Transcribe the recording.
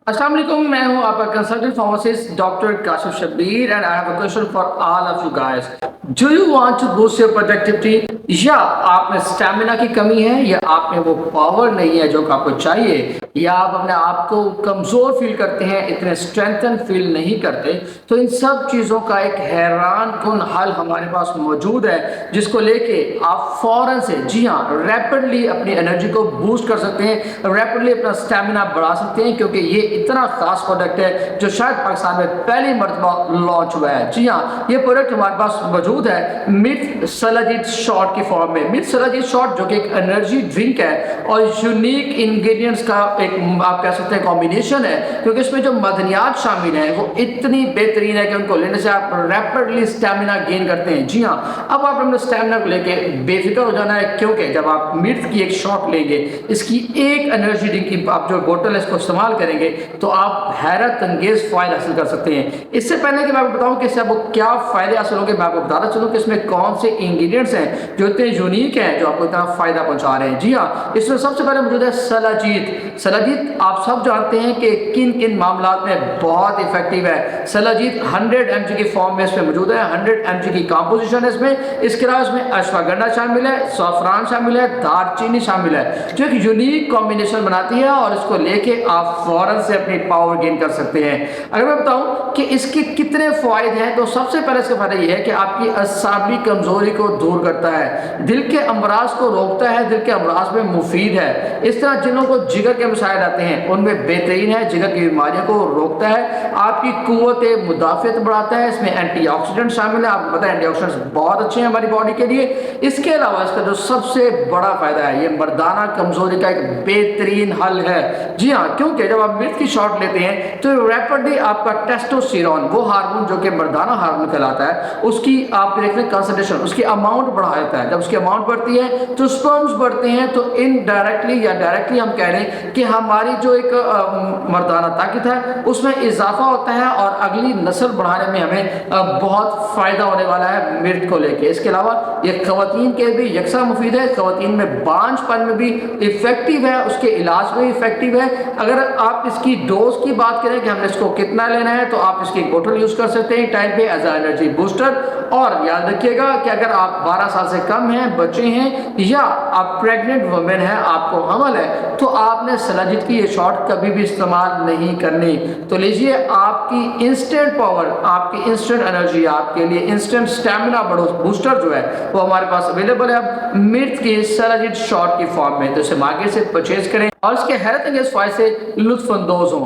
अस्सलाम वालेकुम, मैं हूं आपका consultant pharmacist doctor Kashif Shabbir and I have a question for all of you guys. Do you want to boost your productivity? या आप में स्टैमिना की कमी है, या आप में वो पावर नहीं है जो आपको चाहिए, या आप अपने आप को कमज़ोर फील करते हैं, इतने स्ट्रेंथन फील नहीं करते, तो इन सब चीज़ों का एक हैरान कुन हल हमारे पास मौजूद है, जिसको लेके आप फ़ौरन से, जी हाँ, रैपिडली अपनी एनर्जी को बूस्ट कर सकते हैं, रैपिडली अपना स्टैमिना बढ़ा सकते हैं, क्योंकि ये इतना खास प्रोडक्ट है जो शायद पाकिस्तान में पहली मरतबा लॉन्च हुआ है। जी हाँ, ये प्रोडक्ट हमारे पास मौजूद है मिर्च सलाजीत शॉट की फॉर्म में। मिर्च सलाजीत शॉट जो कि एक एनर्जी ड्रिंक है और यूनिक इंग्रेडिएंट्स का एक आप कह सकते हैं कॉम्बिनेशन है, क्योंकि इसमें जो मदनियात शामिल हैं वो इतनी बेहतरीन है कि उनको लेने से आप रैपिडली स्टैमिना गेन करते हैं। जी हाँ, अब आप अपने स्टैमिना को लेके बेफिक्र हो जाना है, क्योंकि जब आप मिर्च की एक शॉट लेंगे, इसकी एक एनर्जी ड्रिंक की आप जो बोतल है इसको इस्तेमाल करेंगे, तो आप हैरत अंगेज फायदा हासिल कर सकते हैं। इससे पहले कि मैं आपको बताऊं कि इससे आपको क्या फायदे हासिल होंगे, मैं आपको बताना चलूं कि इसमें कौन से इंग्रेडिएंट्स हैं जो इतने यूनिक हैं, जो आपको इतना फायदा पहुंचा रहे हैं। जी हाँ, इसमें सबसे पहले मौजूद है सलाजीत। सलाजीत आप सब जानते हैं कि किन किन मामलात में बहुत इफेक्टिव है। सलाजीत 100 mg की फॉर्म में इसमें मौजूद है, 100 mg की कॉम्पोजिशन है इसमें। इसके अलावा इसमें अश्वगंधा शामिल है, सॉफ्रान शामिल है, दालचीनी शामिल है, जो एक यूनिक कॉम्बिनेशन बनाती है, और इसको लेके आप फौरन से अपनी पावर गेन कर सकते हैं। अगर मैं बताऊं कि इसके कितने फायदे हैं, तो सबसे पहले इसका फायदा यह है कि आपकी असाबी कमजोरी को दूर करता है, दिल के अमराज को रोकता है, दिल के अमराज में मुफीद है। इस तरह जिन लोगों को जिगर के मसाइल आते हैं उनमें बेहतरीन है, जिगर की बीमारियों को रोकता है, आपकी कुव्वत मुदाफियत बढ़ाता है। इसमें एंटीऑक्सीडेंट शामिल है, आपको पता है एंटीऑक्सीडेंट्स बहुत अच्छे हैं हमारी बॉडी के लिए। इसके अलावा इसका जो सबसे बड़ा फायदा है, ये मर्दाना कमजोरी का एक बेहतरीन हल है। जी हाँ, क्योंकि जब आप मिर्च की शॉट लेते हैं तो रैपिडली आपका टेस्टोस्टेरोन, वो हार्मोन जो कि मर्दाना हार्मोन कहलाता है, उसकी आप देख रहे हैं कंसंट्रेशन, उसकी अमाउंट बढ़ा देता है। जब उसकी अमाउंट बढ़ती है तो स्पर्म्स बढ़ते हैं, तो इनडायरेक्टली या डायरेक्टली हम कह रहे हैं कि हमारी जो एक मर्दाना ताकत है उसमें इजाफा होता है, और अगली नस्ल बढ़ाने में हमें बहुत फायदा होने वाला है मिर्च को लेके। इसके अलावा ये खवातीन के भी यकसा मुफीद है, खवातीन में बांझपन में भी इफेक्टिव है, उसके इलाज में इफेक्टिव है। अगर आप इसकी डोज की बात करें कि हमने इसको कितना लेना है, तो आप इसकी बोतल यूज कर सकते हैं टाइम पे एज एनर्जी बूस्टर। और याद रखिएगा कि अगर आप 12 साल से कम हैं, बच्चे हैं, या आप प्रेग्नेंट वुमेन हैं, आपको हमल है, तो आपने सलाजीत की ये शॉट कभी भी इस्तेमाल नहीं करनी। तो लीजिए, आपकी इंस्टेंट पावर, आपकी इंस्टेंट एनर्जी, आपके लिए इंस्टेंट स्टैमिना बूस्टर जो है वो हमारे पास अवेलेबल है अब मिर्च की सलाजीत शॉट की फॉर्म में। तो इसे मार्केट से परचेज करें और इसके हैरत अंगेज फायदे से लुत्फ अंदोज हों।